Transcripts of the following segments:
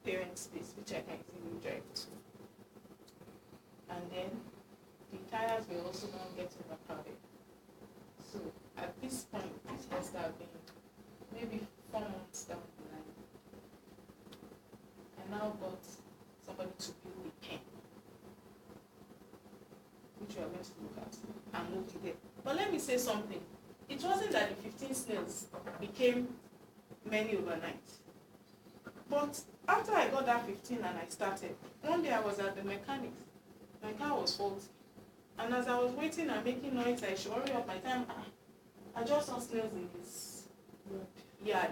parent space, which I can easily drive to. And then the tires were also going to get overcrowded. So at this point, this must have been maybe 4 months down the line. I now got somebody to build a pen, which we are going to look at, and moved it there. But let me say something. It wasn't that the 15 snails became many overnight. But after I got that 15 and I started, one day I was at the mechanics. My car was faulty. And as I was waiting and making noise, I should hurry up my time. I just saw snails in this yard.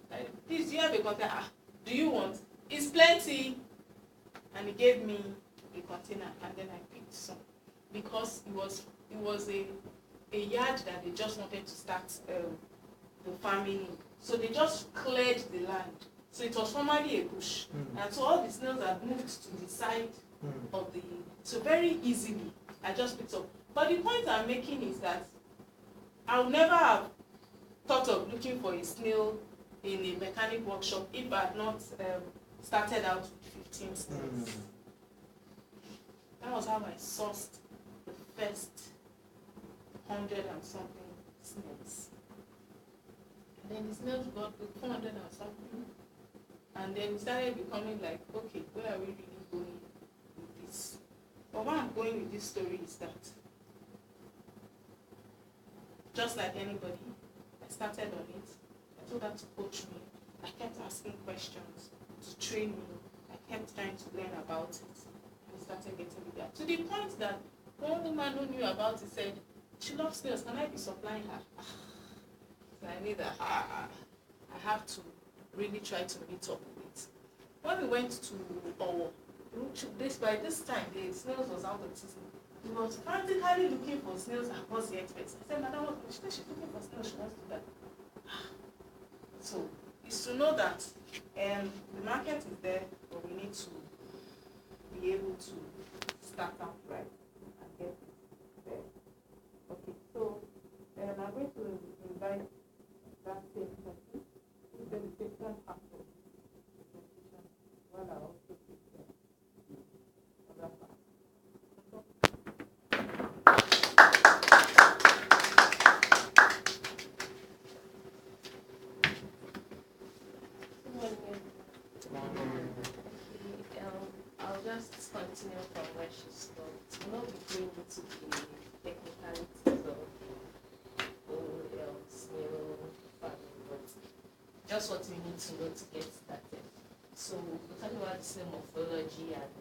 Like, please, do you have a container? Do you want? It's plenty. And he gave me a container, and then I picked some. Because it was a yard that they just wanted to start the farming in. So they just cleared the land. So it was formerly a bush. And so all the snails had moved to the side of the... So very easily, I just picked up. But the point I'm making is that I would never have thought of looking for a snail in a mechanic workshop if I had not started out with 15 snails. That was how I sourced the first 100 and something snails. And then the snails got to 400 and something. And then it started becoming like, okay, where are we really going with this? But where I'm going with this story is that, just like anybody, I started on it. I told her to coach me. I kept asking questions to train me. I kept trying to learn about it. And I started getting bigger. To the point that one woman who knew about it said, she loves snails, can I be supplying her? So I knew that I have to really try to meet up with it. When we went to Owo, by this time the snails was out of season. He was practically looking for snails across the express. I said, Madam, she's looking for snails, she wants to do that. So it's to know that the market is there, but we need to be able to start out right and get it there. Okay, so I'm going to invite that same person. Who's going to take one part of the presentation while I also take the other part. I'll just continue from where she stopped. We'll not be going into the technicalities of snail farming, but just what we need to know to get started. So we'll talk about the snail morphology and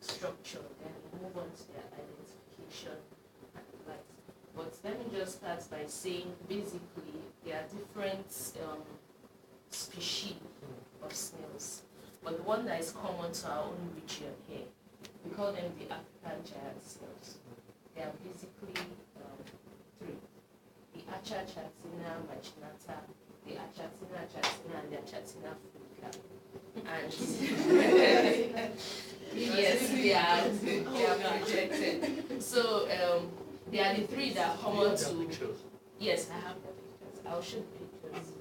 structure, then we'll move on to their identification and the like. But let me just start by saying basically there are different species of snails. But the one that is common to our own region here, we call them the African giant snails. They are basically three: the Achachatina marginata, the Achatina chatina, and the Achatina fulca. And yes, they are projected. So they are the three that are common to. Yes, I have the pictures. I'll show the pictures.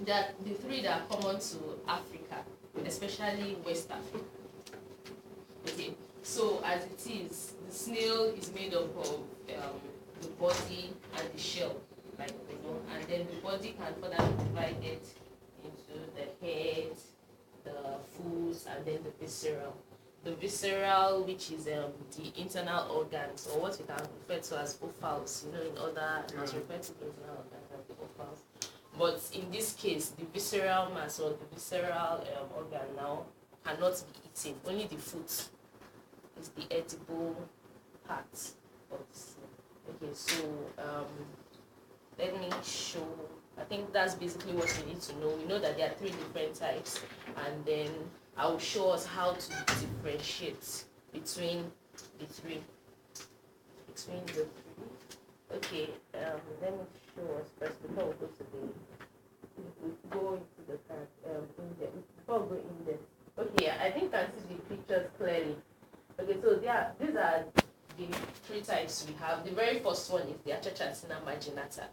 That the three that are common to Africa, especially West Africa. Okay, so as it is, the snail is made up of the body and the shell, like we know, and then the body can further be divided into the head, the foot, and then the visceral. The visceral, which is the internal organs, or what we can refer to as offals, in other, not referred to internal organs as the offals. But in this case, the visceral mass or the visceral organ now cannot be eaten. Only the foot is the edible part of the snail. Okay, so let me show. I think that's basically what we need to know. We know that there are three different types, and then I will show us how to differentiate between the three. Okay, let me show us first before we go to go into the in-depth. Before we go in depth. Okay, I think I see the pictures clearly. Okay, so these are the three types we have. The very first one is the Achachatina marginata.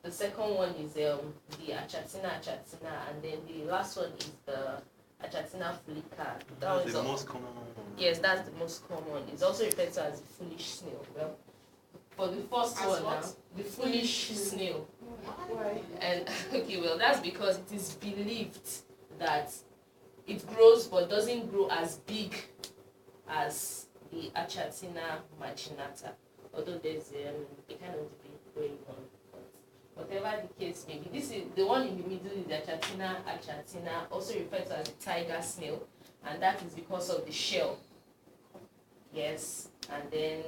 the second one is the Achatina, and then the last one is the Achatina flicker. That's the most common one. Yes, that's the most common. It's also referred to as the foolish snail. Well, for the first one now, the foolish snail. Why? And okay, well, that's because it is believed that it grows but doesn't grow as big as the Achatina marginata. Although there's a kind of debate going on. But whatever the case may be, this is the one in the middle is the Achatina, also referred to as the tiger snail, and that is because of the shell. Yes, and then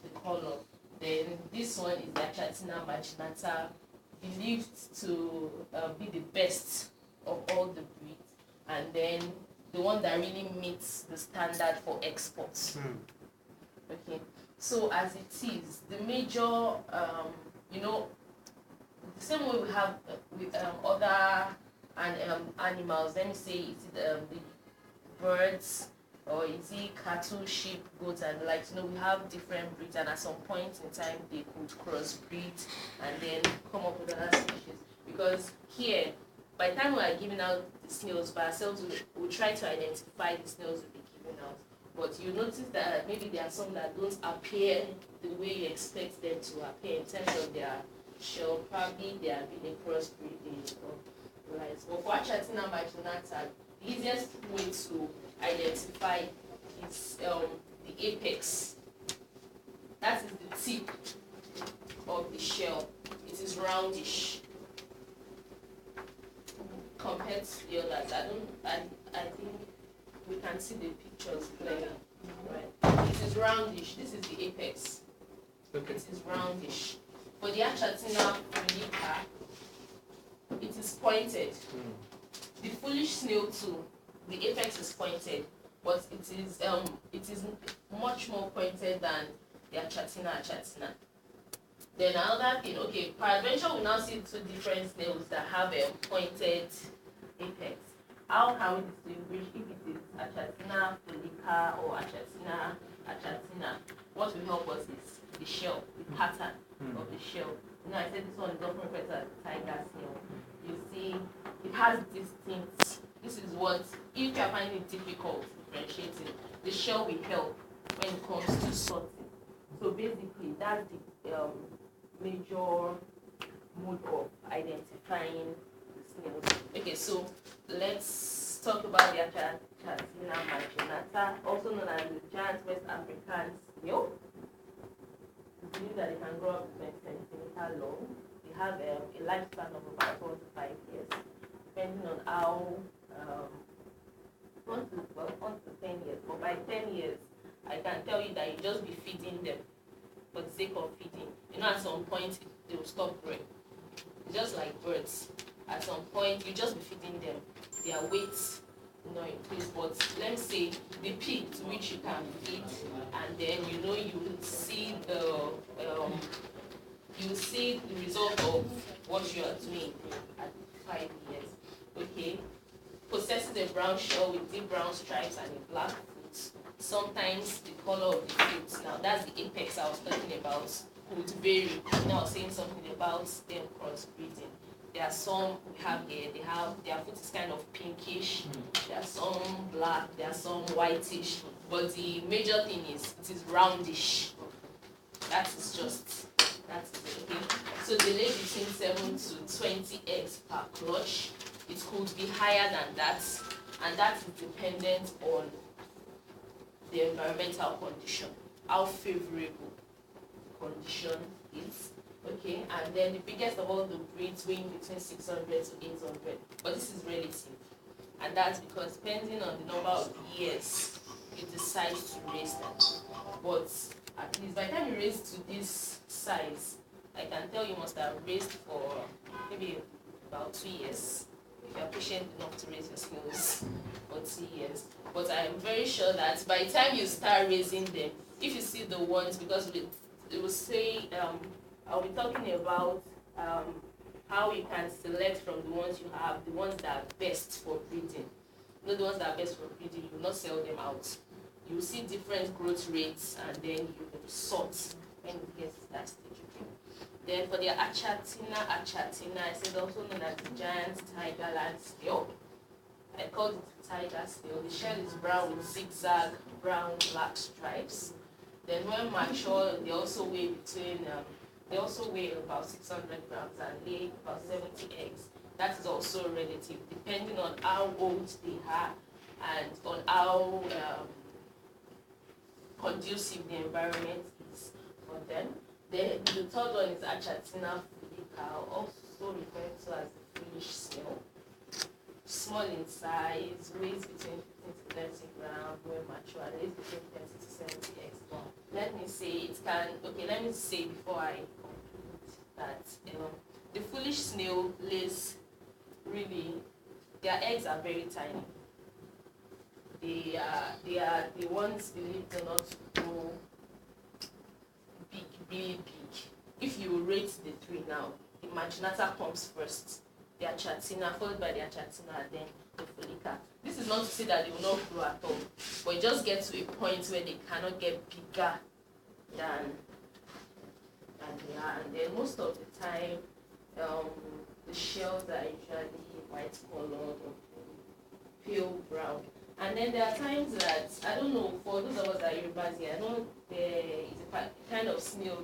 the color. Then this one is the Achatina marginata, believed to be the best of all the breeds, and then the one that really meets the standard for exports. Okay, so as it is, the major, the same way we have with other animals. Let me say it's the birds, or is it cattle, sheep, goats, and we have different breeds, and at some point in time they could crossbreed and then come up with other species. Because here, by the time we are giving out the snails by ourselves, we'll try to identify the snails we'll be giving out. But you notice that maybe there are some that don't appear the way you expect them to appear in terms of their shell. Probably they have been a crossbreeding or like. But for Achatina marginata, the easiest way to identify is the apex. That is the tip of the shell. It is roundish compared to the others. I think we can see the pictures clearly. Right. It is roundish. This is the apex. Okay. It is roundish. For the Achatina flicker, it is pointed. The foolish snail too, the apex is pointed, but it is much more pointed than the Achatina. Then another thing, okay, peradventure we now see two different snails that have a pointed apex. How can we distinguish if it is Achatina flicker or Achatina? What will help us is the shell, the pattern of the shell. I said this one is often referred to as the tiger snail. You see, it has distinct. This is what, if you are finding it difficult differentiating, the shell will help when it comes to sorting. So basically, that's the major mode of identifying the snails. Okay, so let's talk about the Achatina marginata, also known as the giant West African snail. We believe that they can grow up to 20 centimeters long. They have a lifespan of about 4 to 5 years, depending on how, 1 to 10 years. But by 10 years, I can tell you that you just be feeding them for the sake of feeding. At some point, they will stop growing. It's just like birds. At some point, you just be feeding them. Their weight increase. But let me say the peak to which you can feed, and then you will see the result of what you are doing at 5 years. Okay, possesses a brown shell with deep brown stripes and a black foot. Sometimes the color of the foot, now that's the apex I was talking about, would vary. I was saying something about them crossbreeding. There are some we have here, their foot is kind of pinkish, there are some black, there are some whitish, but the major thing is it is roundish. That's it, okay? So they lay between 7 to 20 eggs per clutch. It could be higher than that, and that is dependent on the environmental condition, how favorable the condition is. Okay, and then the biggest of all the breeds weighing between 600 to 800, but this is relative, and that's because depending on the number of years you decide to raise them. But at least by the time you raise to this size, I can tell you must have raised for maybe about 2 years. If you are patient enough to raise your snails for 2 years. But I am very sure that by the time you start raising them, if you see the ones, because it will say, I'll be talking about how you can select from the ones you have, the ones that are best for breeding. The ones that are best for breeding, you will not sell them out. You will see different growth rates, and then you will sort when it gets to that stage. Then for the achatina, it's also known as the giant tiger land snail. I call it tiger snail. The shell is brown with zigzag brown black stripes. Then when mature, they also weigh about 600 grams and lay about 70 eggs. That is also relative, depending on how old they are and on how conducive the environment is for them. The third one is Achatina fulica, also referred to as the foolish snail. Small in size, weighs between 15 to 30 grams when mature, lays between 30 to 70 eggs. Let me say before I conclude that the foolish snail lays their eggs are very tiny. They are the ones believed not to grow really big. If you rate the three now, the marginata comes first, the achatina followed by the achatina, then the fulica. This is not to say that they will not grow at all, but it just gets to a point where they cannot get bigger than they are. And then most of the time, the shells are usually white colored or pale brown. And then there are times that, I don't know, for those of us that are Yorubas here, I know there is a kind of snail,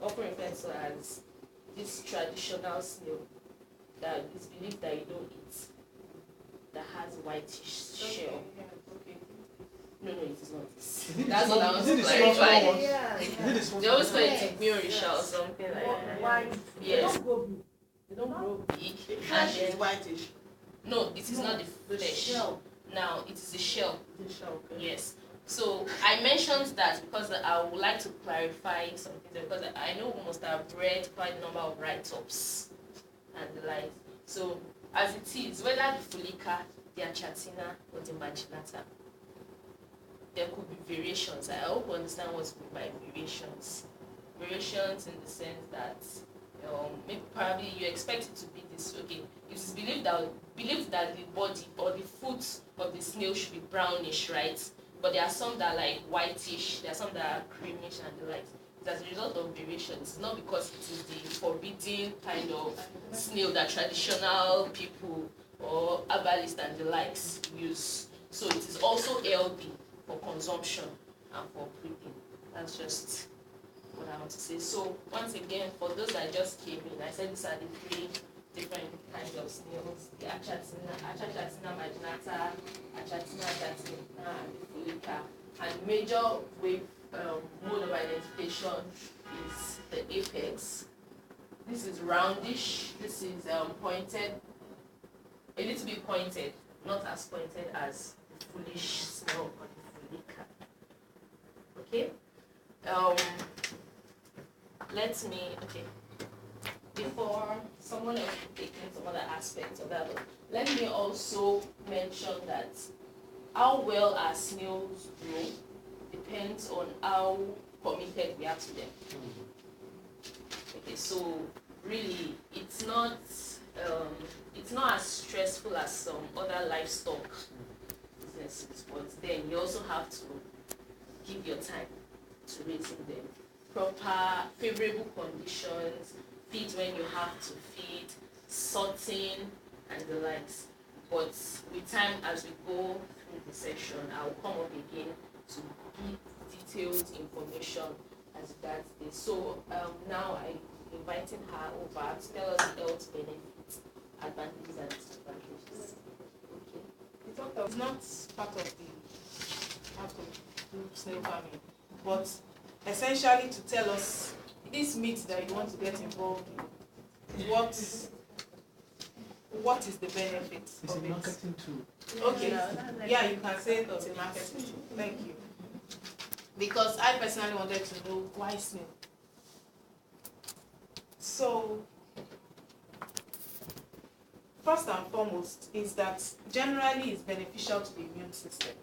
often referred to as this traditional snail that is believed that you don't eat, that has whitish shell. Okay. No, it is not. That's what I was clarifying. They always call it Tigmirisha or something like that. Why? Yes. They don't grow big. The flesh is whitish. No, it is not the flesh. Now, it is the shell. The shell, okay. Yes. So, I mentioned that because I would like to clarify something, because I know we must have read quite a number of write-ups and the like. So, as it is, whether the fulica, the achatina, or the marginata, there could be variations. I hope you understand what's meant by variations. Variations in the sense that maybe probably you expect it to be this. Okay, it is believed that the body or the foot of the snail should be brownish, right? But there are some that are like whitish, there are some that are creamish and the like. It's as a result of variations. It's not because it is the forbidden kind of snail that traditional people or herbalists and the likes use. So it is also healthy for consumption and for breeding. That's just what I want to say. So once again, for those that just came in, I said these are the three different kinds of snails: the achatina marginata, achatina achatina, and the fulica. And major mode of identification is the apex. This is roundish. This is pointed, a little bit pointed, not as pointed as the foolish snail or the fulica. Okay. Before someone else take some other aspects of that, let me also mention that how well our snails grow depends on how committed we are to them. Okay, so really it's not as stressful as some other livestock businesses, but then you also have to give your time to raising them. Proper, favorable conditions, feed when you have to feed, sorting, and the likes. But with time, as we go through the session, I'll come up again to give detailed information as regards this. So now I'm inviting her over to tell us the health benefits, advantages, and disadvantages. Okay. It's not part of the snail farming, but essentially to tell us this meat that you want to get involved in, what is the benefit It's of a it? marketing tool. Okay, yeah, you can say it's a marketing tool. Thank you. Because I personally wanted to know why snail. So, first and foremost is that generally it's beneficial to the immune system.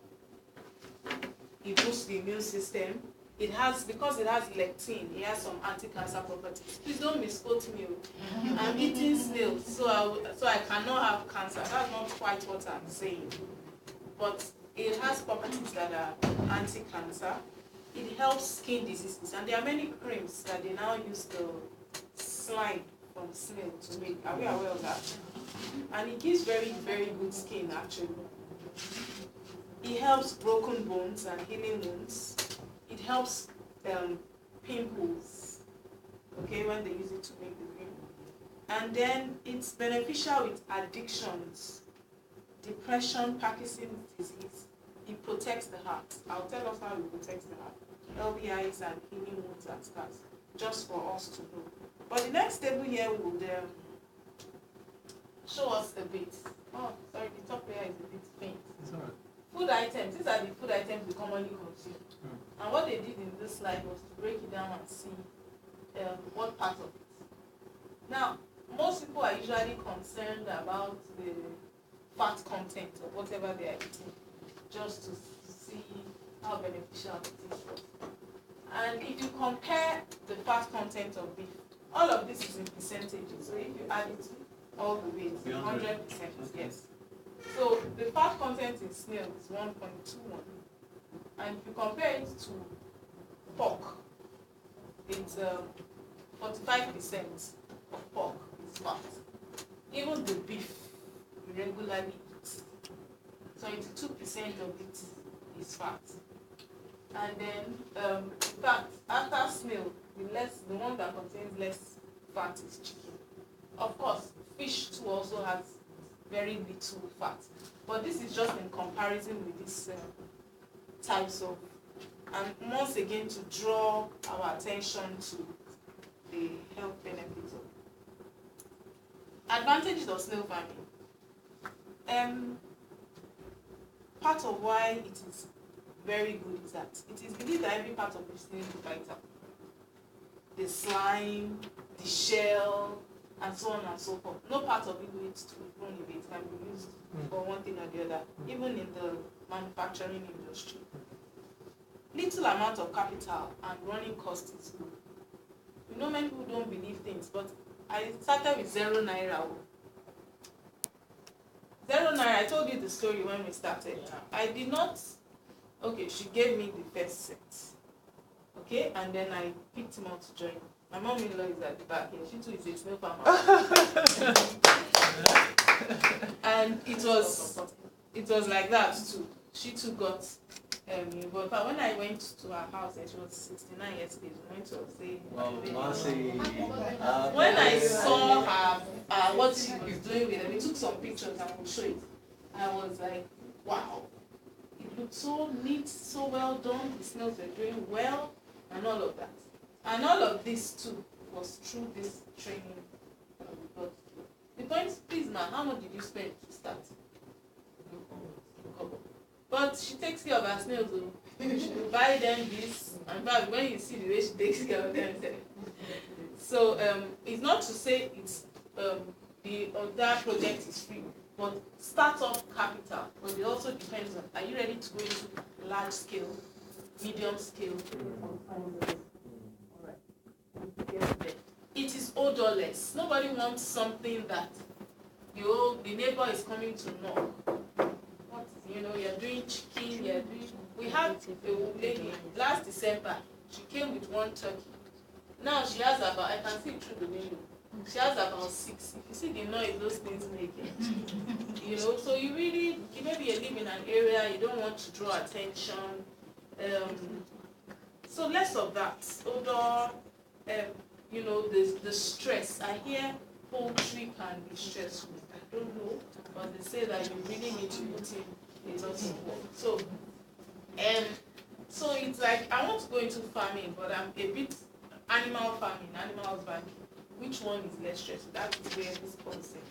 It boosts the immune system. It has, because it has lectin, it has some anti-cancer properties. Please don't misquote me. I'm eating snails, so I cannot have cancer. That's not quite what I'm saying. But it has properties that are anti-cancer. It helps skin diseases, and there are many creams that they now use to slime from snail to make. Are we aware of that? And it gives very, very good skin actually. It helps broken bones and healing wounds. It helps pimples, okay, when they use it to make the cream. And then it's beneficial with addictions, depression, Parkinson's disease. It protects the heart. I'll tell us how it protects the heart. LBIs and healing wounds and scars, just for us to know. But the next table here would show us a bit. Oh, sorry, the top layer is a bit faint. It's all right. Food items. These are the food items we commonly consume. And what they did in this slide was to break it down and see what part of it. Now, most people are usually concerned about the fat content of whatever they are eating, just to see how beneficial it is. And if you compare the fat content of beef, all of this is in percentages. So if you add it all the way, it's 100%. Yes. So the fat content in snail is 1.21. And if you compare it to pork, it's 45% of pork is fat. Even the beef you regularly eat, 22% of it is fat. And then, in fact, after snail, the one that contains less fat is chicken. Of course, fish too also has very little fat. But this is just in comparison with these types of, and once again to draw our attention to the health benefits of advantages of snail farming. Part of why it is very good is that it is believed that every part of the snail is vital. The slime, the shell, and so on and so forth. No part of it needs to be thrown away. It can be used for one thing or the other, even in the manufacturing industry. Little amount of capital and running cost is good. You know, many people don't believe things, but I started with 0 naira. 0 naira, I told you the story when we started. Yeah. I did not, okay, she gave me the first set. Okay, and then I picked him out to join. My mom-in-law is at the back here. She too is a snail farmer. And it was like that too. She too got involved. But when I went to her house, and she was 69 years old, we went to say, when I saw her, what she was doing with it, we took some pictures and we'll show it. I was like, wow. It looked so neat, so well done. The snails were doing well, and all of that. And all of this too was through this training that we got. The point is, please, man, how much did you spend to start? But she takes care of her snails. She will buy them this. In fact, when you see the way she takes care of them, so it's not to say it's the other project is free, but start-up capital. But it also depends on, are you ready to go into large scale, medium scale? It is odorless. Nobody wants something that the neighbor is coming to knock. You're doing chicken, we had a lady last December, she came with 1 turkey. Now she has about, I can see through the window, she has about 6. If you see the noise those things make, so maybe you live in an area, you don't want to draw attention. So less of that. Odor, the stress. I hear poultry can be stressful. I don't know, but they say that you really need to put in a lot of work. So it's like I want to go into farming, but I'm a bit animal farming, animal husbandry. Which one is less stressful? That is where this comes in.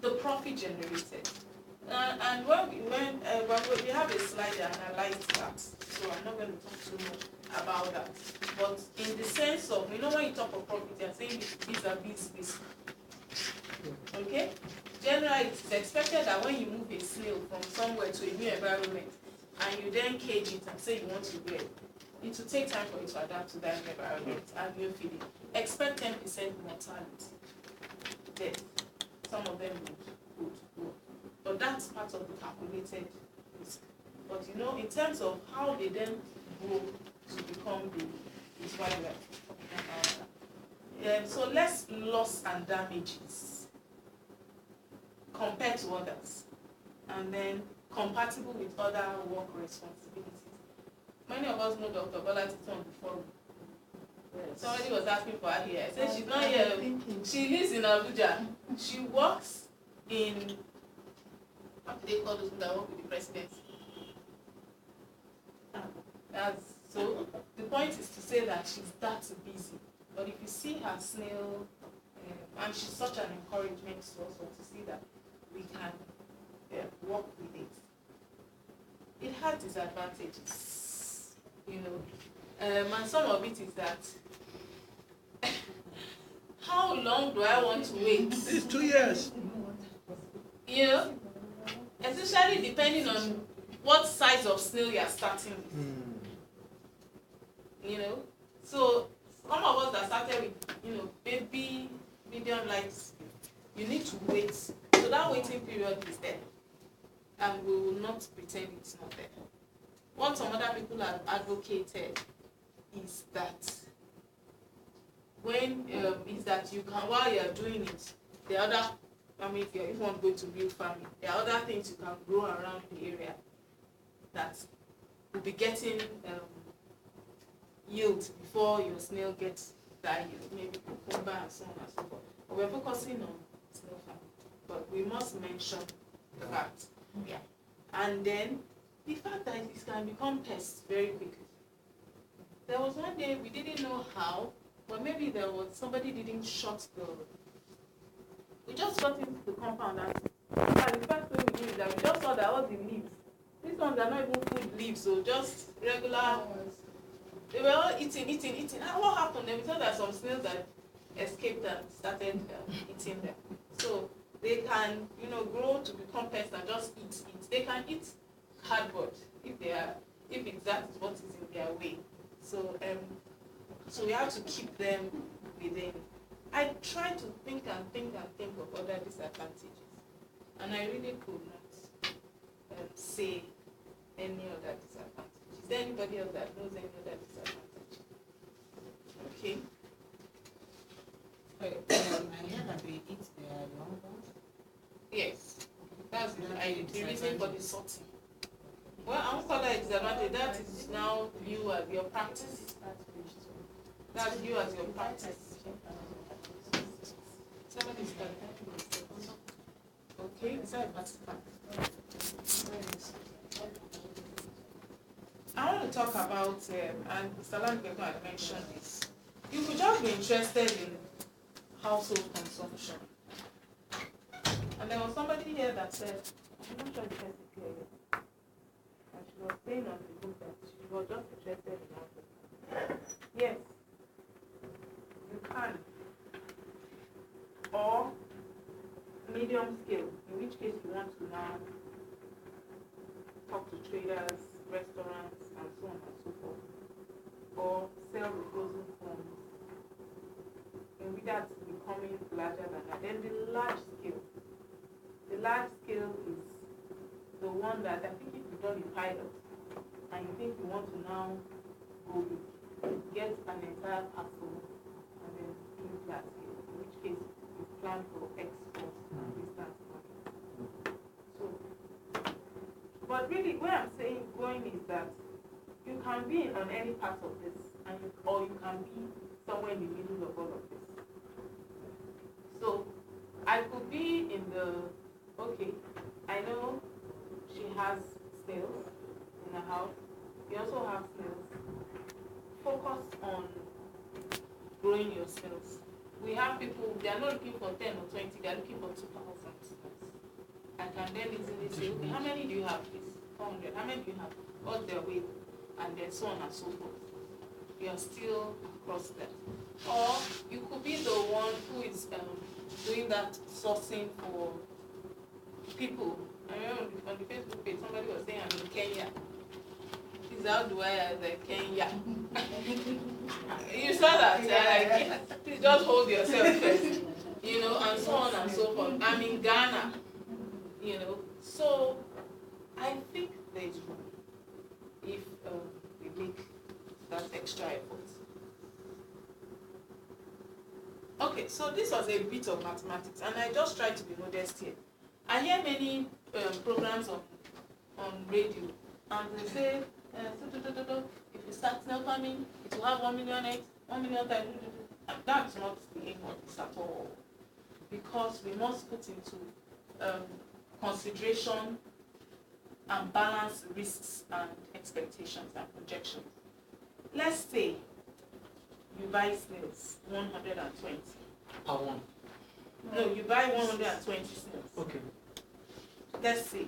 The profit generated. And when we have a slide that analyzes that, so I'm not going to talk too much about that. But in the sense of, when you talk of profit, you're saying vis-a-vis risk. Okay? Generally, it's expected that when you move a snail from somewhere to a new environment, and you then cage it and say you want to breed, it will take time for you to adapt to that environment and you feed it. Expect 10% mortality. Then some of them would go. But that's part of the calculated risk. But in terms of how they then grow to become big, is why we are talking about so less loss and damages compared to others, and then compatible with other work responsibilities. Many of us know Dr. Bola Titon before. Yes. Somebody was asking for her here. I said she's not here. She lives in Abuja. She works in, what do they call those that work with the president? So the point is to say that she's that busy. But if you see her Snail, and she's such an encouragement to us to see that we can work with it. It has disadvantages, and some of it is that how long do I want to wait? It's 2 years. Especially depending on what size of snail you are starting with. So some of us that started with, baby, medium lights, you need to wait. So that waiting period is there. And we will not pretend it's not there. What some other people have advocated is that you can, while you are doing it, if you want to go to real farming, there are other things you can grow around the area that will be getting yield before your snail gets that yield, maybe cucumber and so on and so forth. But we're focusing on snail farming. But we must mention that. Yeah. And then the fact that it can become pests very quickly. There was one day we didn't know how, but maybe somebody didn't shut the. We just got into the compound and the first thing we did is that we just saw that all the leaves. These ones are not even food leaves, so just regular. They were all eating. And what happened? Then we saw that some snails that escaped and started eating them. So they can, grow to become pests and just eat. They can eat cardboard if that is what is in their way. So we have to keep them within. I try to think of other disadvantages, and I really could not say any other disadvantage. Is there anybody else that knows any other disadvantage? Okay. I hear that they eat their young ones. Yes, that's the reason for the sorting. Well, I won't call that a disadvantage. That is now you as your practice. That's you as your practice. Okay. I want to talk about, and Mr. Landbecker had mentioned this. You could just be interested in household consumption. And there was somebody here that said, I'm not sure the person here yet. And she was saying on the book that she was just interested in household. Yes, you can. Or medium scale, in which case you want to now talk to traders, restaurants, and so on and so forth. Or sell the frozen forms. And with that becoming larger than that. Then the large scale. The large scale is the one that I think if you've done a pilot and you think you want to now go big, get an entire parcel and then do that scale, in which case you plan for export and distance market. So, but really where I'm saying going is that you can be on any part of this, or you can be somewhere in the middle of all of this. So I could be in I know she has snails in her house. You also have snails. Focus on growing your snails. We have people, they are not looking for 10 or 20, they are looking for 2,000 snails. I can then easily say, okay, how many do you have, please? 400. How many do you have? What's their weight? And then so on and so forth. You are still across that. Or you could be the one who is doing that sourcing for people. I remember on the Facebook page, somebody was saying, I'm in Kenya. Is how do I as a Kenya? You saw that? Please just hold yourself first. And so on and so forth. I'm in Ghana. So I think there is room if we make that extra effort. Okay, so this was a bit of mathematics, and I just tried to be modest here. I hear many programs on radio, and they say, if you start snail farming, it will have 1 million eggs, 1 million times. And that's not the aim of this at all, because we must put into consideration and balance risks and expectations and projections. Let's say you buy snails, 120. Per one. No, you buy 120 snails. Okay. Let's say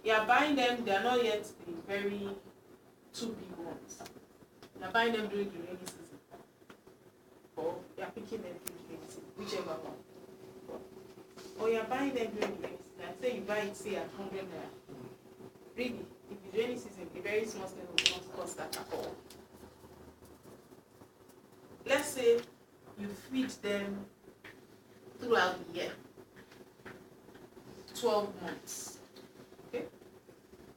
you are buying them, they are not yet the very two big ones. You are buying them during the rainy season, or you are picking them during the rainy season, whichever one. Or you are buying them during the rainy season, and say you buy it, say, at 100 naira. Really, if it's rainy season, a very small snail will not cost that at all. Let's say you feed them throughout the year, 12 months, okay,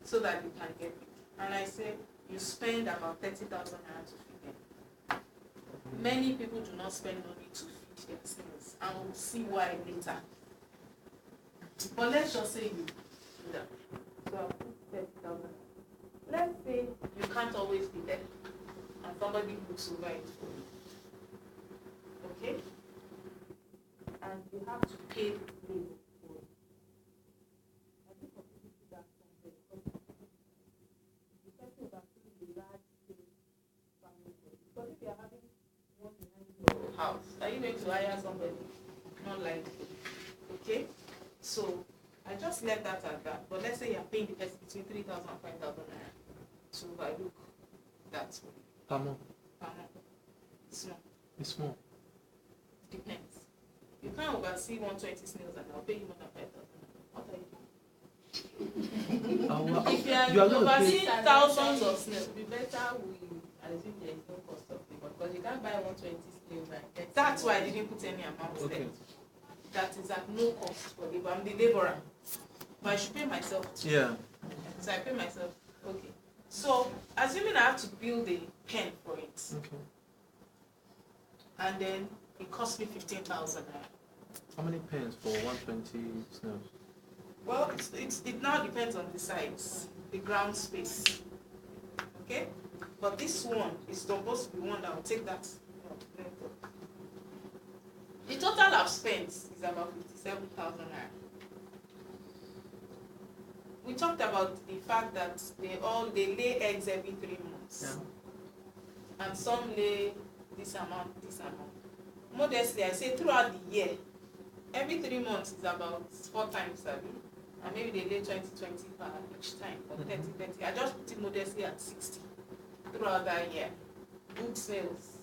so that you can get it. And I say you spend about 30,000 naira to feed them. Many people do not spend money to feed their snails, and we'll see why later. But let's just say you do that. So I'll put 30,000. Let's say you can't always be there, and somebody looks over it for you. Okay? And you have to pay the labor for it. I think for people to that somewhere, because the person is actually a large scale family for it. Because if you're having one behind your house, are you going to hire somebody? Not likely. Okay? So I just left that at that. But let's say you're paying the person between 3,000 and 5,000 naira to overlook that. Per month. Per month. Small. It's small. Depends. You can't oversee 120 snails and I'll pay you more than 5,000. What are you doing? If you are overseeing thousands of snails, It would be better we assume there is no cost of labor, because you can't buy 120 snails and get. that's why I didn't put any amount Okay. there. That is at no cost for labor. I'm the laborer. But I should pay myself too. Yeah. So I pay myself. Okay. So assuming I have to build a pen for it, Okay. and then it cost me 15,000 naira. How many pens for 120 snails? Well, it now depends on the size, the ground space. Okay? But this one is supposed to be one that will take that. The total I've spent is about 57,000 naira. We talked about the fact that they lay eggs every 3 months. Yeah. And some lay this amount. Modestly, I say throughout the year, every 3 months is about 4 times, and maybe they lay 20 per each time, or 30. I just put it modestly at 60 throughout that year. Good sales.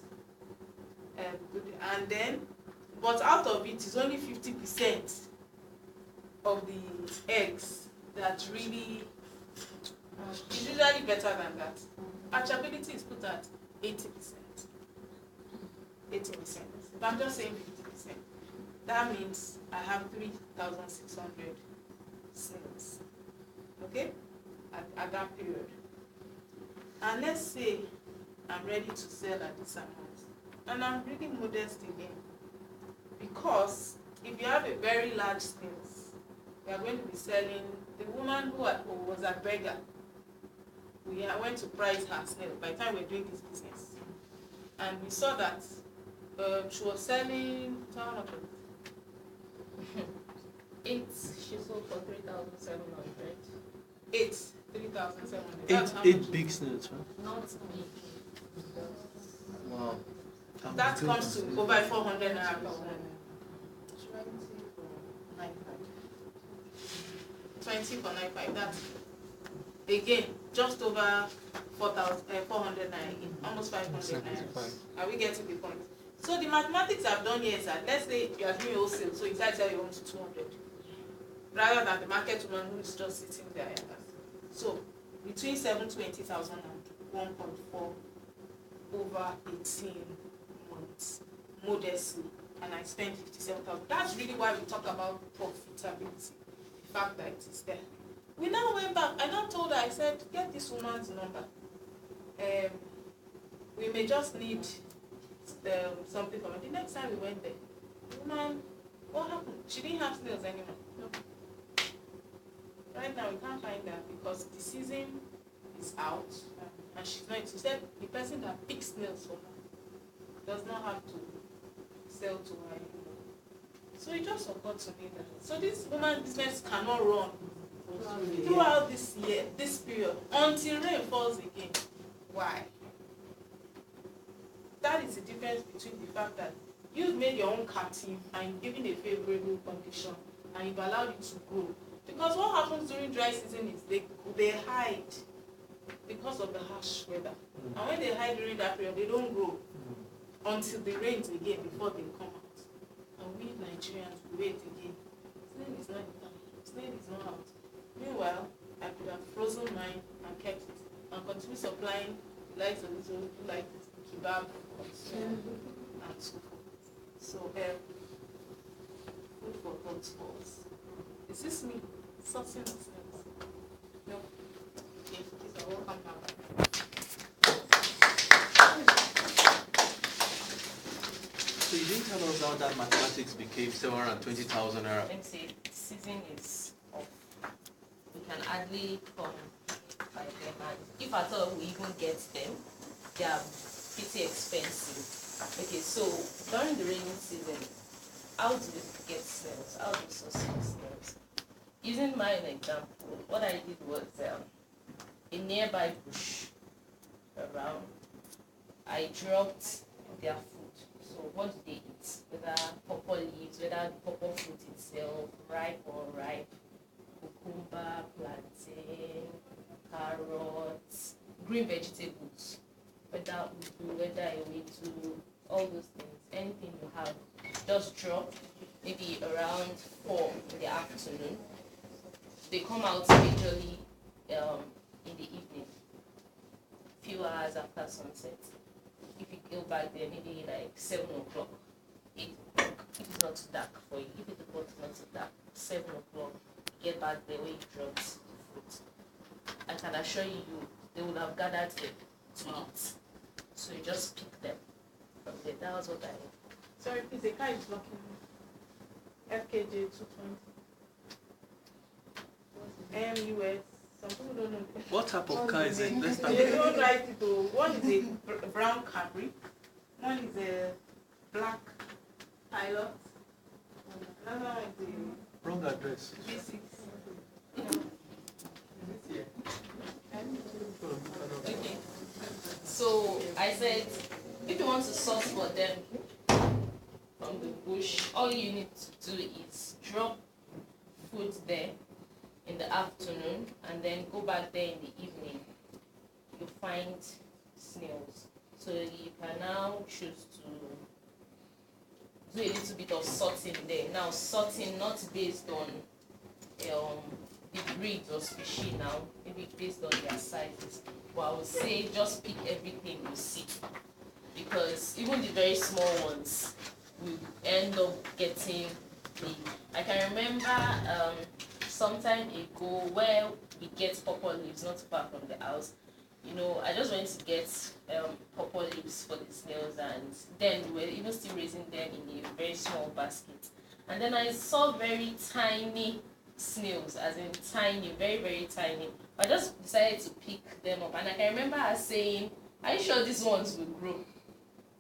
And then, but out of it is only 50% of the eggs that really is usually better than that. Hatchability is put at 80%. 80%. But I'm just saying 50%. That means I have 3,600 snails. Okay? At that period. And let's say I'm ready to sell at this amount. And I'm really modest again. Because if you have a very large snails, we are going to be selling. The woman who was a beggar, we went to price her snail by the time we were doing this business. And we saw that she was selling, how much was it? 8, she sold for 3,700. 8, 3,700. Eight big snails, right? Not big. Wow. That comes to over 400 naira per one. 20 for 95. That's again just over 400 naira again, almost 500 naira. Are we getting the point? So the mathematics I've done here is that let's say you are doing wholesale, so inside sell you want to 200, rather than the market woman who is just sitting there. So between 720,000 and 1.4 over 18 months, modestly, and I spent 57,000. That's really why we talk about profitability. The fact that it is there. We now went back. I now told her, I said, get this woman's number. We may just need something from her. The next time we went there, woman, what happened? She didn't have snails anymore. No. Right now, we can't find her because the season is out and she's not. She said the person that picks snails for her does not have to sell to her anymore. So it just occurred to me that so this woman's business cannot run throughout this year, this period, until rain falls again. Why? That is the difference between the fact that you've made your own captive and given a favorable condition and you've allowed it to grow. Because what happens during dry season is they hide because of the harsh weather. And when they hide during that period, they don't grow until the rains again before they come out. And we Nigerians wait again. Snail is not in town. Snail is not out. Meanwhile, I could have frozen mine and kept it and continue supplying likes of this old like kebab and so forth. So food for thought for us. Is this me sourcing of snails? No. Okay, these are all come back. So you didn't tell us how that mathematics became 720,000 naira. Let me say, season is off. We can hardly come by them, and if at all we even get them, they are pretty expensive. Okay, so during the rainy season, how do we get snails? How do we source snails? Using my example, what I did was a nearby bush around, I dropped their food. So what do they eat? Whether purple leaves, whether the purple fruit itself, ripe or unripe, cucumber, plantain, carrots, green vegetables, whether ugu, whether ewedu, all those things, anything you have, just drop maybe around 4 in the afternoon. They come out majorly in the evening, few hours after sunset. If you go back there, maybe like 7 o'clock, 8 o'clock, if it's not too dark for you, if it's not too dark, 7 o'clock, get back there where you dropped the fruit. I can assure you, they would have gathered them to eat. So you just pick them from there. That was what I did. Sorry, please, the car is blocking me. FKJ 220. MUS. Some people don't know. What type of car is it? Let's start They with don't write it though. One is a brown Camry. One is a black Pilot. Another one is wrong address. a V6. Okay. So I said, if you want to source for them from the bush, all you need to do is drop food there in the afternoon and then go back there in the evening. You find snails. So you can now choose to do a little bit of sorting there. Now sorting not based on the breeds or species now, maybe based on their sizes. But I would say just pick everything you see, because even the very small ones will end up getting big. I can remember some time ago where we get purple leaves not far from the house. You know, I just went to get purple leaves for the snails, and then we were even still raising them in a very small basket. And then I saw very tiny snails, as in tiny, very, very tiny. I just decided to pick them up, and I can remember her saying, "Are you sure these ones will grow?"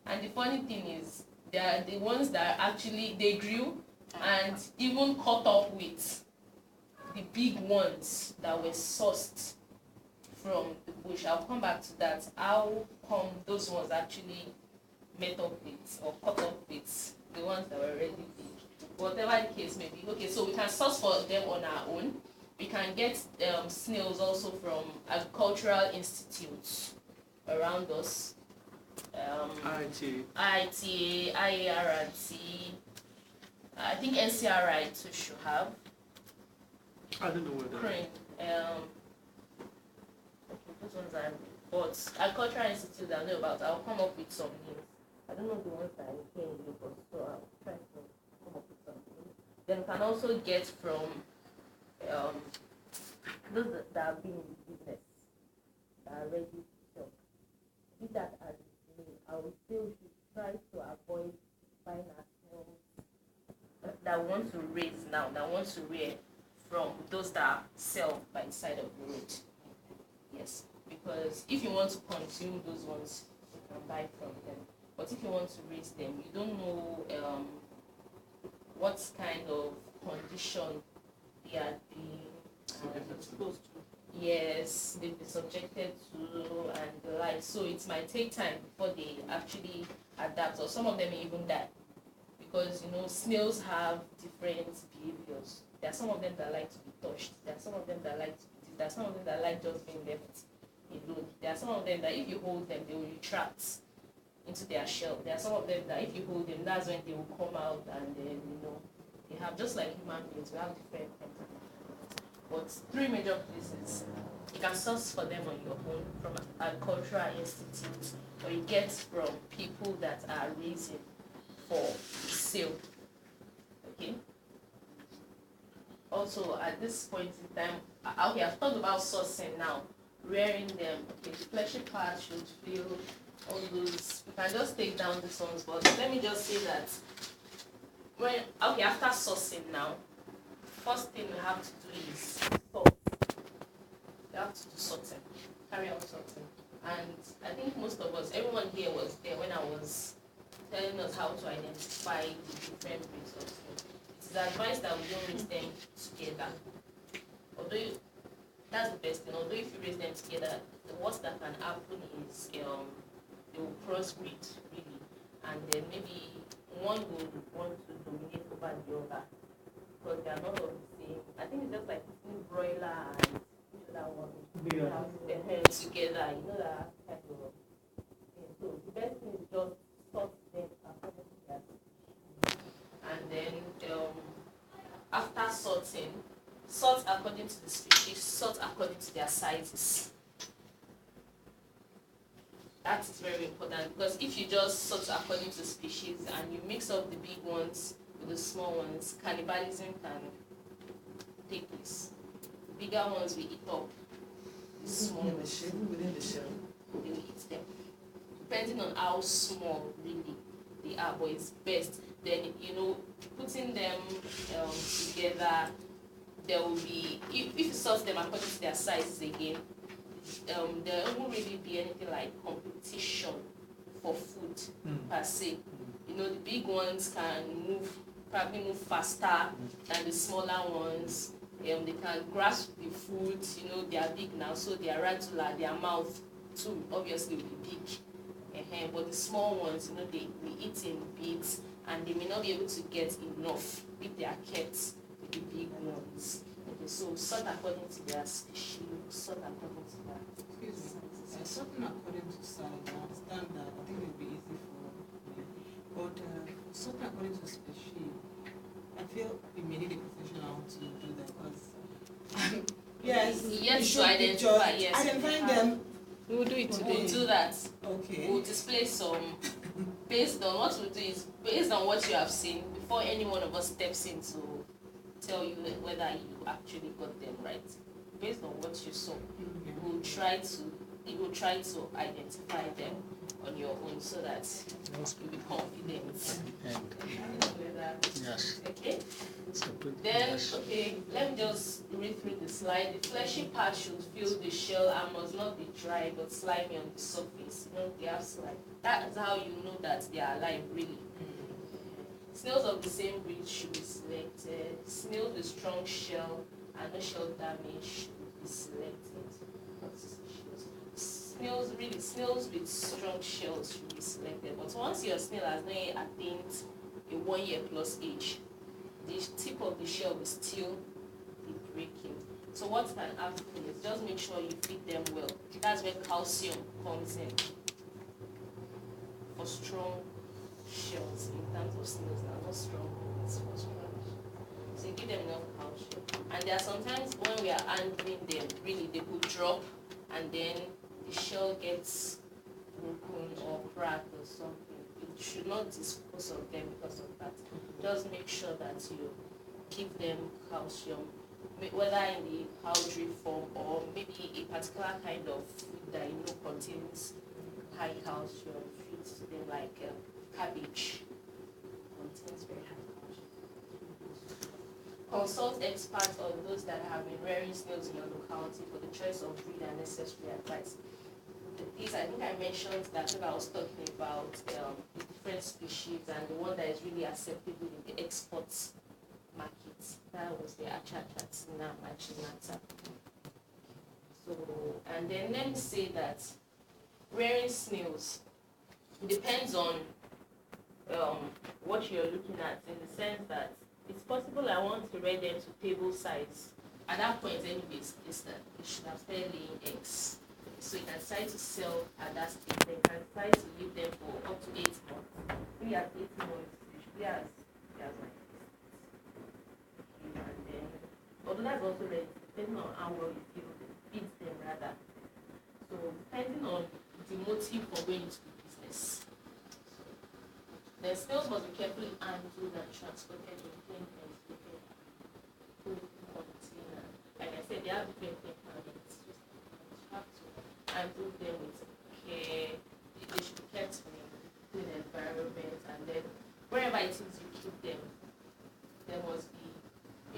And the funny thing is, they are the ones that actually they grew and even caught up with the big ones that were sourced from the bush. I'll come back to that. How come those ones actually met up with or caught up with the ones that were already big? Whatever the case may be. Okay, so we can source for them on our own. We can get snails also from agricultural institutes around us. IITA, IART, I think NCRI too should have. I don't know where that Crane. Okay, those ones are, but agricultural institute I know about. I'll come up with some names. I don't know the ones that I can do, but so I'll try to come up with some names. Then we can also get from those that have been in the business, that are ready to sell. Be that as it may, I would say we should try to avoid buying our snails that we want to raise now, that want to rear from those that sell by the side of the road. Yes, because if you want to consume those ones, you can buy from them. But if you want to raise them, you don't know what kind of condition they are being exposed to. Yes, they've been subjected to and the like. So it might take time before they actually adapt, or some of them may even die. Because snails have different behaviors. There are some of them that like to be touched. There are some of them that like to be. There are some of them that like just being left alone. There are some of them that if you hold them, they will retract into their shell. There are some of them that if you hold them, that's when they will come out, and then they have, just like human beings, we have different things. But 3 major places. You can source for them on your own from agricultural institutes, or you get from people that are raising for sale. Okay. Also, at this point in time, okay, I've talked about sourcing now, rearing them. Okay, the fleshy part should feel all those. You can just take down these ones, but let me just say that after sourcing now, first thing we have to do is sort. You have to do sorting, carry out sorting. And I think most of us, everyone here was there when I was telling us how to identify the different breeds of snail. It is advised that we don't raise them together. Although that's the best thing. Although if you raise them together, the worst that can happen is they will crossbreed really, and then maybe one will want to dominate over the other because they are not of the same. I think it's just like broiler and that one have their heads together. That kind of thing. So the best thing is just sort them according to their species. And then after sorting, sort according to the species, sort according to their sizes. That is very important, because if you just sort according to species and you mix up the big ones with the small ones, cannibalism can take place. The bigger ones will eat up the small ones. Within the shell. They will eat them. Depending on how small really they are, but it's best. Then putting them together, there will be, if you sort them according to their sizes again, there won't really be anything like competition for food per se. The big ones can probably move faster than the smaller ones. They can grasp the food. They are big now, so they are radula, their mouth too obviously will be big. But the small ones, they eat in bits, and they may not be able to get enough if they are kept with the big ones. Okay, so sort according to their species, sort according to their. Excuse me. Sorting according to size, I understand that. I think it will be easy for me. But sorting according to species, I feel we may need a professional to do that, because yes, to identify. Yes, identifying them. We will do it today. We'll do that. Okay. We'll display some based on what we'll do is based on what you have seen before any one of us steps in to tell you whether you actually got them right. Based on what you saw, you will try to identify them on your own so that you'll be confident. Yes. Okay? Then, okay, let me just read through the slide. The fleshy part should fill the shell and must not be dry but slimy on the surface. They have slime. That is how you know that they are alive, really. Snails of the same breed should be selected. Snails with strong shell and no shell damage should be selected. Snails with strong shells should be selected. But once your snail has not attained a 1 year plus age, the tip of the shell will still be breaking. So what can happen is just make sure you feed them well. That's where calcium comes in. For strong shells in terms of snails, now not strong, it's for strong. So you give them enough calcium. And there are sometimes when we are handling them, really they could drop and then the shell gets broken or cracked or something. You should not dispose of them because of that. Just make sure that you give them calcium, whether in the powdery form or maybe a particular kind of food that contains high calcium. Foods like cabbage contains very high calcium. Consult experts or those that have been rearing snails in your locality for the choice of breed and necessary advice. This, I think I mentioned that when I was talking about the different species and the one that is really acceptable in the export market. That was the Achachatina machinata. So, and then let me say that rearing snails depends on what you're looking at, in the sense that it's possible I want to rear them to table size. At that point, anyways, is that it should have started laying eggs. So you can decide to sell at that stage. Then you can decide to leave them for up to 8 months. We at 8 months, you should be as like this. And then, although that's also like, depending on how well you feel, feed them rather. So depending on the motive for going into the business. The snails must be carefully handled and transported in clean and food container. Like I said, they have different temperaments. You have to handle them with care. They should be kept in a clean environment, and then wherever it is you keep them, there must be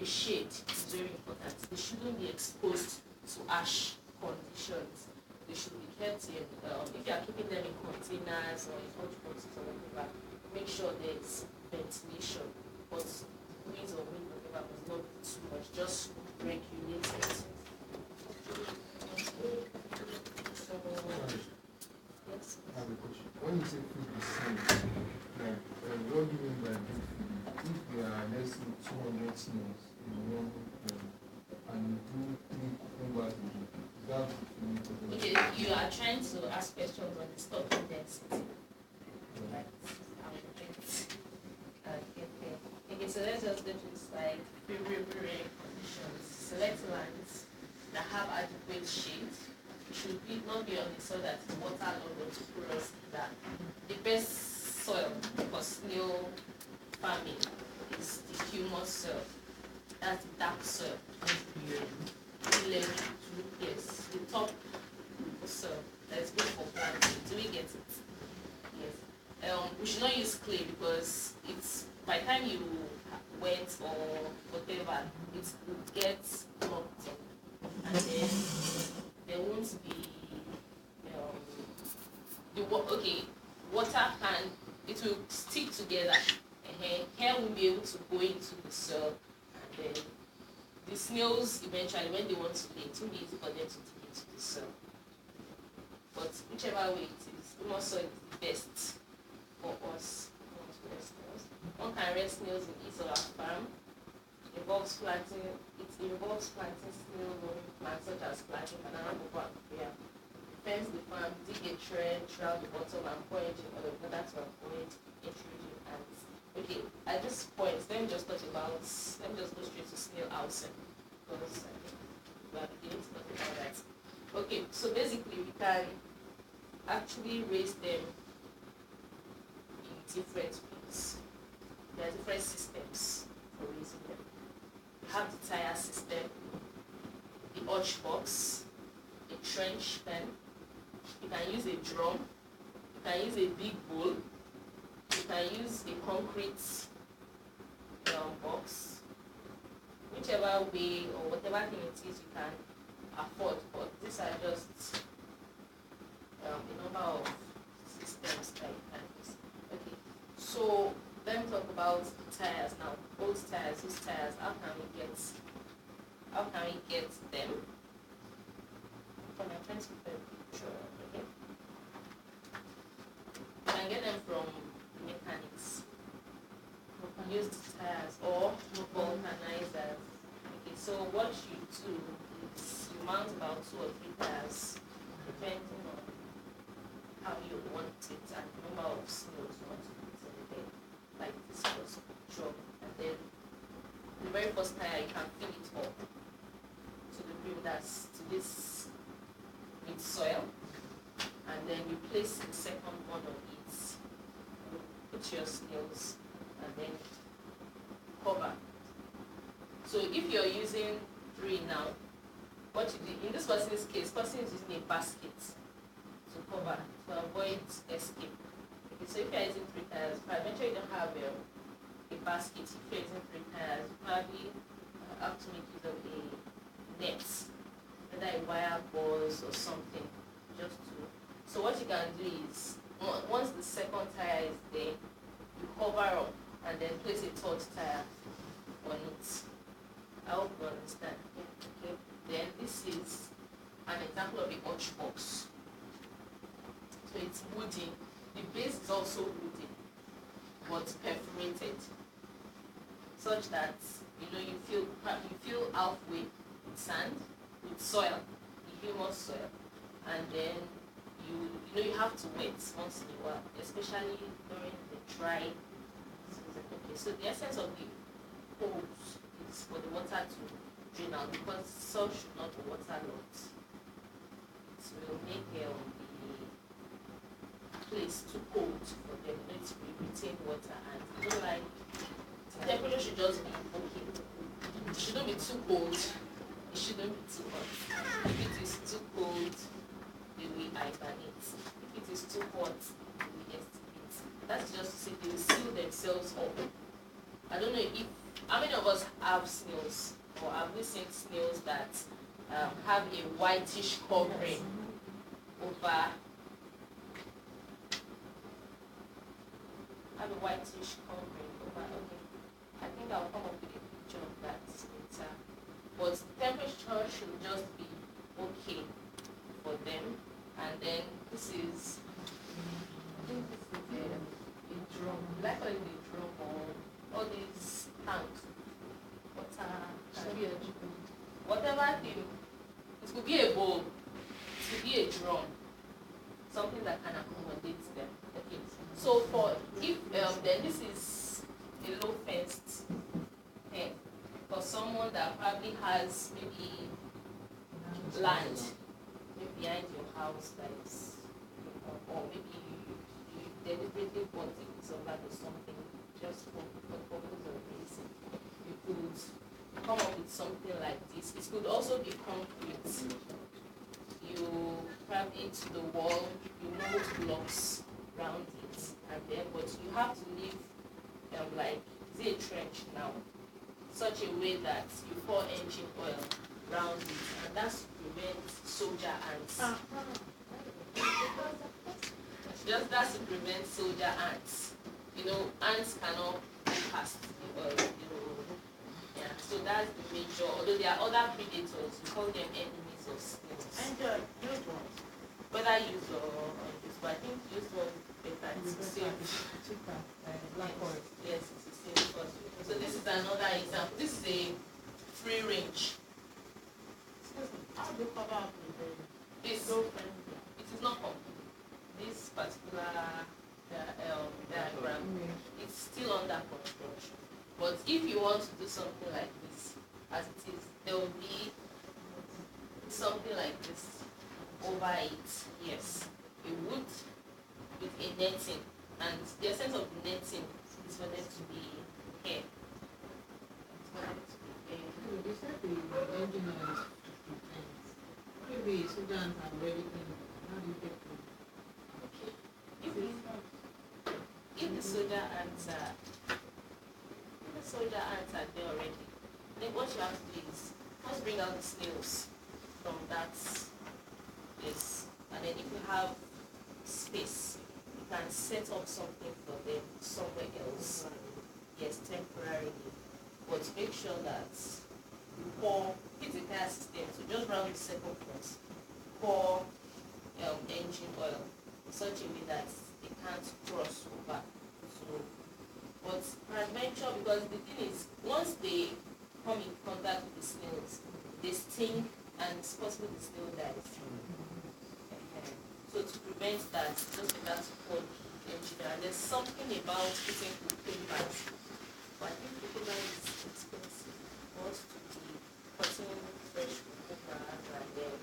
a shade. It's very important. They shouldn't be exposed to harsh conditions. They should be kept in, if you are keeping them in containers or in hot boxes or whatever, make sure there's ventilation, but breeze or wind, whatever, must not be too much, just regulate it. So, yes. I have a question. When you say feed the snails, like, what do you mean by big feed? If there are less than 200 snails in one and you do 3 cucumbers a day, is that Okay, you are trying to ask questions on the stocking density. Right. Okay, so let's just go to this slide. Very conditions. Select lands that have adequate shade. Should be not be on the soil that is waterlogged or too porous either. The best soil for snail farming is the humus soil. That's the dark soil. Yes, the top soil that is good for planting. Do we get it? Yes. We should not use clay because it's by the time you wet or whatever, it will get clogged up, and then there won't be water can, it will stick together. Hair will be able to go into the soil, and then the snails eventually, when they want to lay, it will be easy for them to dig into the soil. But whichever way it is, humus soil is the best for us. One can rear snails in his or her farm. It involves planting snail growing plants such as planting banana, cocoa, and papaya. Fence the farm, dig a trench around the bottom and pour engine oil in order to avoid intruding ants. Okay, at this point, let me just go straight to snail housing, because I think we are beginning to talk about that. Okay, so basically we can actually raise them in different ways. There are different systems for raising them. You have the tire system, the hutch box, a trench pen. You can use a drum. You can use a big bowl. You can use a concrete box. Whichever way or whatever thing it is you can afford. But these are just a number of systems that you can use. Okay, so let me talk about the tires now. Old tires, these tires, how can we get them? From my friends with a picture, okay? You can get them from mechanics. You can use the tires or vulcanizers. Okay, so what you do is you mount about 2 or 3 tires, depending on how you want it and the number of snails you want to put in there. Like this was drop, and then the very first tire you can fill it up to the brim, that's to this with soil, and then you place the second one on it, you put your snails, and then cover. So if you're using 3 now, what you do in this person's case, person is using a basket to cover to avoid escape. Okay, so if you're using 3 tires, eventually you don't have a basket. If you're using 3 tires, you probably have to make use of a net, whether a wire buzz or something, just to. So what you can do is, once the second tire is there, you cover up and then place a third tire on it. I hope you understand. Okay. Then this is an example of a hutch box. So it's wooden. The base is also wooden, but perforated, such that you fill halfway with sand, with soil, the humus soil, and then you have to wet once in a while, especially during the dry season. Okay, so the essence of the hose is for the water to drain out, because soil should not be waterlogged. It will make the place too cold for them to retain water, and the temperature should just be okay. It shouldn't be too cold, it shouldn't be too hot. If it is too cold, they will hibernate. If it is too hot, they will estimate. That's just to say they will seal themselves up. I don't know how many of us have snails, or have we seen snails that have a whitish covering over, okay. I think I'll come up with a picture of that later. But temperature should just be okay for them. And then this is, I think this is a drum, like a drum, or all these tanks, water, whatever thing. It could be a bowl, it could be a drum, something that can accommodate them. Okay. So then this is a low fenced pen for someone that probably has maybe land behind your house that is, or maybe you deliberately bought a piece of land or something just for purpose of reason. You could come up with something like this. It could also be concrete. You cram into the wall, you mold blocks around it, and then but you have to leave like say a trench now, such a way that you pour engine oil around it, and that's to prevent soldier ants. That's to prevent soldier ants. Ants cannot go past the oil. Yeah. So that's the major. Although there are other predators, we call them enemies of snails. And used ones. Whether used or unused, but I think used one better. It's safe. Cheaper, black oil. Yes, it's the same cost. So this is another example. This is a free range. How do you cover up with This it is not complete. This particular diagram, it's still under construction. But if you want to do something like this, as it is, there will be something like this over it. Yes, a wood with a netting, and the essence of the netting is for them to be hair. They said the engine oil is maybe Sudan have already cleaned it. How do you get it? Okay. If the soldier ants are there already, then what you have to do is first bring out the snails from that place, and then if you have space, you can set up something for them somewhere else. Yes, temporarily, but make sure that you pour. It's a gas system, so just round the circumference. Pour engine oil in such a way that they can't cross over. So, but peradventure, because the thing is, once they come in contact with the snails, they sting, and it's possible the snail dies. So to prevent that, just better to pour the engine oil. And there's something about putting cucumber. But I think cucumber is expensive for us to be cutting fresh cucumber and then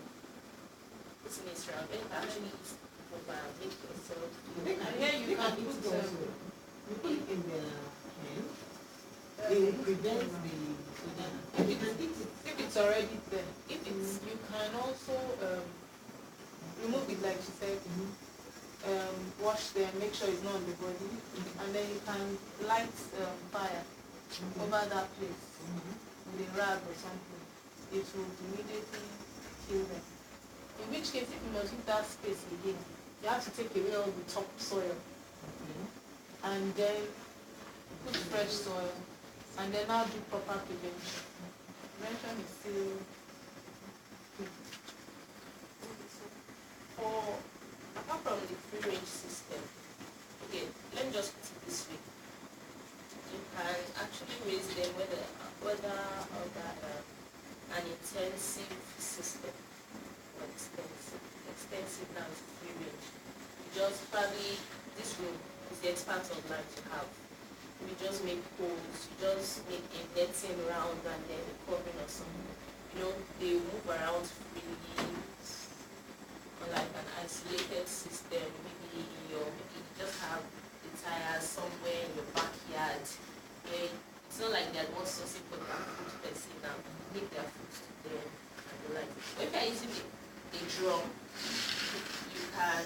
putting it around. Then you can actually eat cucumber and make yourself. And here you can put You put it in the can. It will prevent the if it's already there. If it's you can also remove it like she said. Wash them, make sure it's not on the body, and then you can light fire over that place. with a rag or something, it will immediately kill them. In which case, if you must leave that space again, you have to take away all the topsoil and then put fresh soil and then now do proper prevention. Prevention is still For apart from the free range system, okay, let me just put it this way. You can actually raise them whether under an intensive system or extensive. Extensive now is free range. You just probably this room is the expanse of land you have. You just make holes, you just make a netting around and then a covering or something. You know, they move around freely, like an isolated system. Maybe you just have the tires somewhere in your backyard. It's not like they're not sourcing for their food per se now. They need their food to them and the like. But if you're using a drum, you can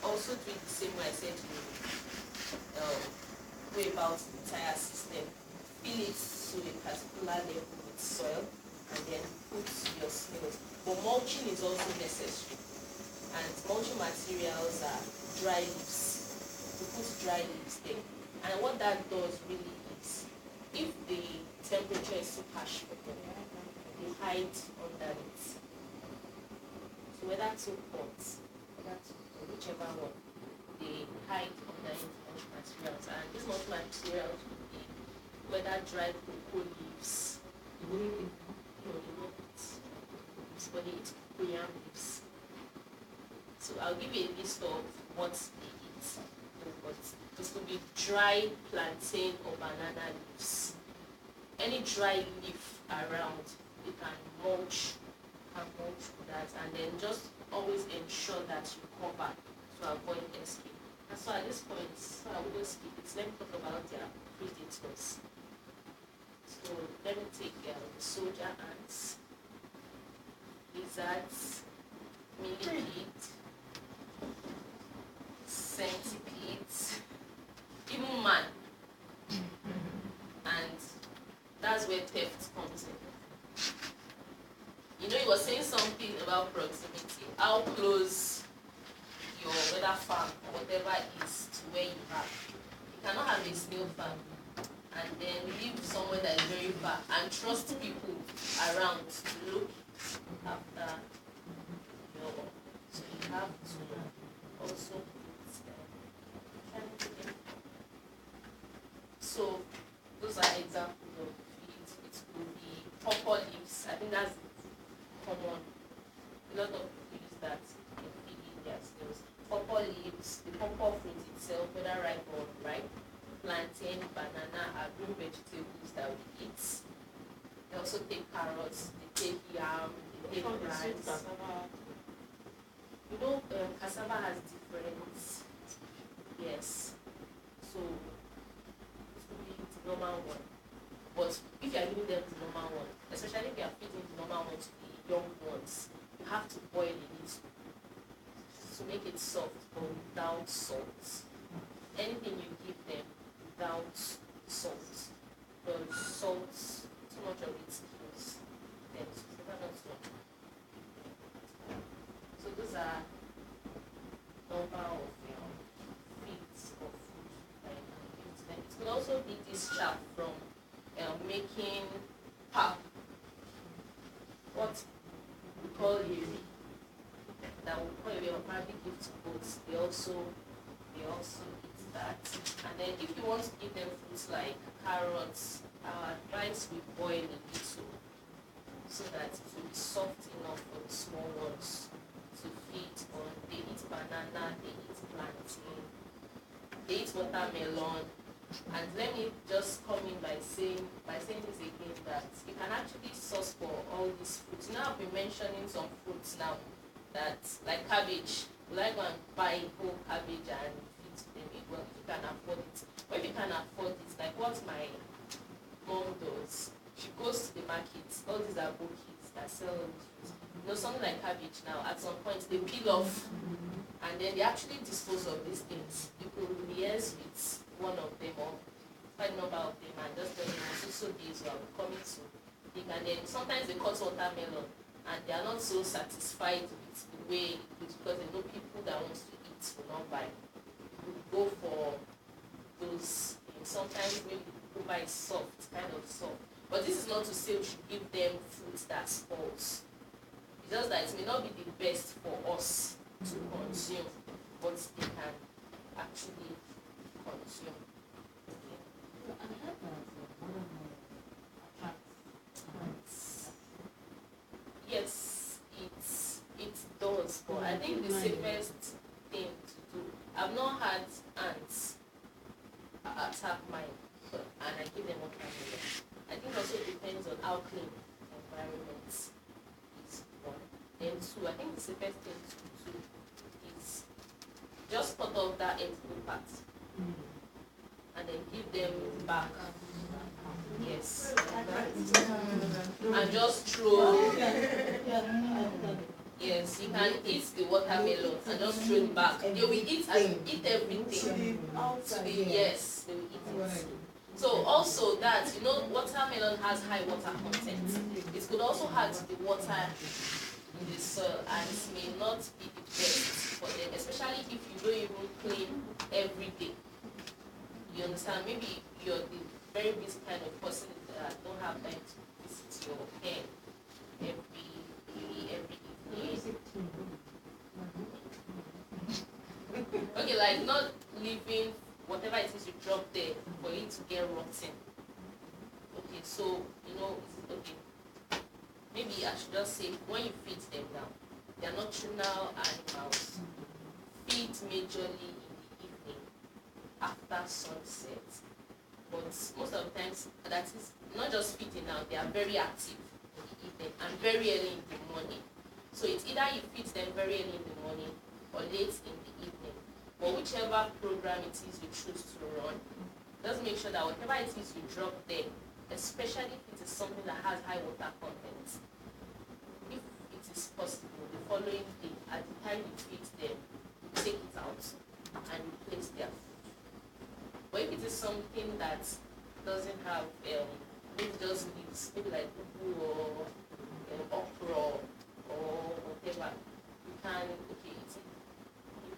also do it the same way I said you go about the entire system. Fill it to a particular level with soil and then put your snails. But mulching is also necessary. And mulching materials are dry leaves. You put dry leaves there. And what that does really is, if the temperature is too harsh for them, they hide under it. So whether too hot, whether too cold, whichever one, they hide under it mulch materials. And these mulch materials will be whether dried cocoa leaves, but they eat cocoyam leaves. So I'll give you a list of what they eat. But this could be dry plantain or banana leaves. Any dry leaf around, you can mulch with that, and then just always ensure that you cover to avoid escape. And so at this point, so I will skip it. Let me talk about their predators. So let me take the soldier ants, lizards, millipede, centipedes, even man. And that's where theft comes in. You know, you were saying something about proximity. How close your weather farm or whatever is to where you are. You cannot have a snail farm and then live somewhere that is very far and trust people around to look after your work. So you have to also so those are examples of feed. It could be pawpaw leaves. I think that's common. A lot of people use that in feeding their snails. Pawpaw leaves, the pawpaw fruit itself, whether ripe or unripe, plantain, banana are green vegetables that we eat. They also take carrots, they take yam, they take rice. You know, cassava has different, yes. So it will be the normal one. But if you are giving them the normal one, especially if you are feeding the normal one to the young ones, you have to boil it to make it soft but without salt. Anything you give them without salt, because salt, too much of it kills them. So those are number of feeds of food that you can give to them. It could also be this chaff from making pap, what we call yeri, that we call yeri or probably give to goats. They also eat that. And then if you want to give them fruits like carrots, our advice we boil a little so that it will be soft enough for the small ones to feed on. They eat banana, they eat plantain, they eat watermelon. And let me just come in by saying this again, that you can actually source for all these fruits. Now I've been mentioning some fruits now that, like cabbage, will I go and buy whole cabbage and feed to them? Well, if you can afford it. But if you can afford it, like what my mom does, she goes to the market, all these are bookies that sell fruits. You know, something like cabbage now, at some point they peel off and then they actually dispose of these things. You could liaise with one of them or quite a number of them and just tell them, so days we are coming to then sometimes they cut watermelon and they are not so satisfied with the way it is because they know people that wants to eat will not buy. We go for those things. Sometimes maybe people buy soft, kind of soft. But this is not to say we should give them fruits that spoils. It's just that it may not be the best for us to consume, but they can actually consume. Yes, it does, but I think the safest thing to do. I've not had ants attack mine, and I give them watermelon. I think also it depends on how clean the environment is. One, then two. I think the safest thing to do is just cut off that edible part, and then give them back. Yes. And just throw. Yes, you can eat the watermelon and just throw it back. They will eat everything. Yes, they will eat it. So also that, watermelon has high water content. It could also add to the water in the soil, and it may not be the best for them, especially if you don't even clean every day. You understand? Maybe you're the very busy kind of person that don't have time to visit your pen every evening. Okay, like not leaving whatever it is you drop there for it to get rotten. Okay, so okay. Maybe I should just say when you feed them now, they are nocturnal animals. Feed majorly in the evening after sunset. But most of the times, that is not just feeding now, they are very active in the evening and very early in the morning. So it's either you feed them very early in the morning or late in the evening. But whichever program it is you choose to run, just make sure that whatever it is you drop there, especially if it is something that has high water content, if it is possible, the following day, at the time you feed them, you take it out and you place their food. But if it is something that doesn't have, maybe just leaves, maybe like ugu or okra or whatever, you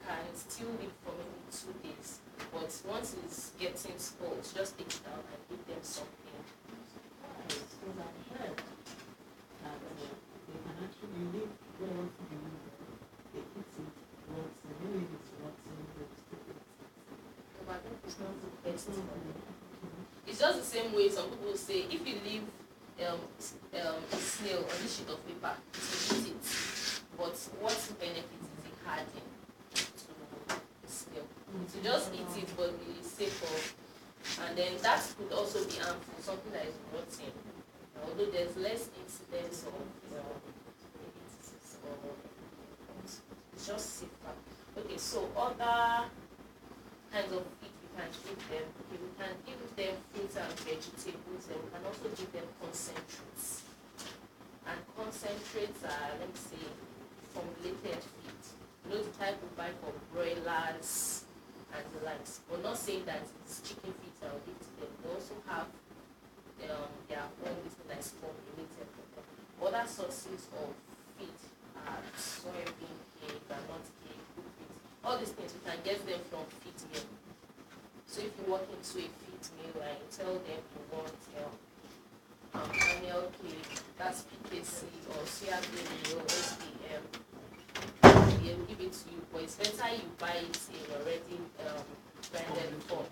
can still leave for maybe 2 days. But once it's getting spoiled, just take it out and give them something. Because I've heard that they can actually leave where they want to be moved. They eat it, rotten, maybe if it's rotten, they will still eat it. But I think it's not the best for them. It's just the same way some people say if you leave a snail on this sheet of paper, it will eat it. But what benefit is it adding to the snail? So just eat it, but be safe. And then that could also be harmful, something that is rotten. Although there's less incidence of disease, it's just safer. Okay, so other kinds of feed we can give them. Okay, we can give them fruits and vegetables, and we can also give them concentrates. And concentrates are, let me say, formulated feed. The type we buy for broilers and the likes. We're not saying that it's chicken feed that will give to them. They also have their own business that is formulated for them. Other sources of feed are soybean cake, granite cake, cooked feed. All these things we can get them from feed mill. So if you walk into a feed mill and you tell them you want Snail cake, that's PKC or soya bean or SPM, they will give it to you. But it's better you buy it in already branded form.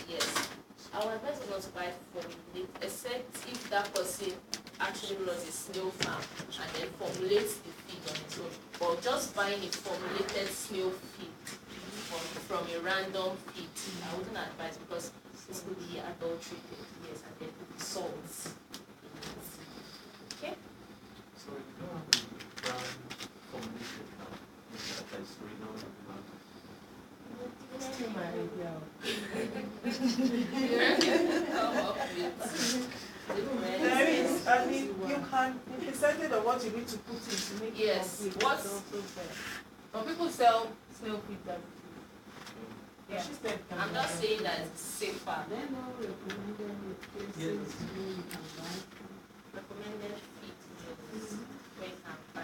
Yes. Our advice is not to buy formulate, except if that person actually runs a snail farm and then formulates the feed on its own. But just buying a formulated snail feed from a random feed, I wouldn't advise, because this could be adulterated, yes, and there could be salts. Okay? So you don't have the brand formulation now. That is renowned in the market. There is, I mean, you can be decided on what you need to put in to make it complete. What's It's also fair. Some people sell snail feed that. Yeah. I'm not saying that it's safer. Then all recommended places where you can buy recommended feed is where you can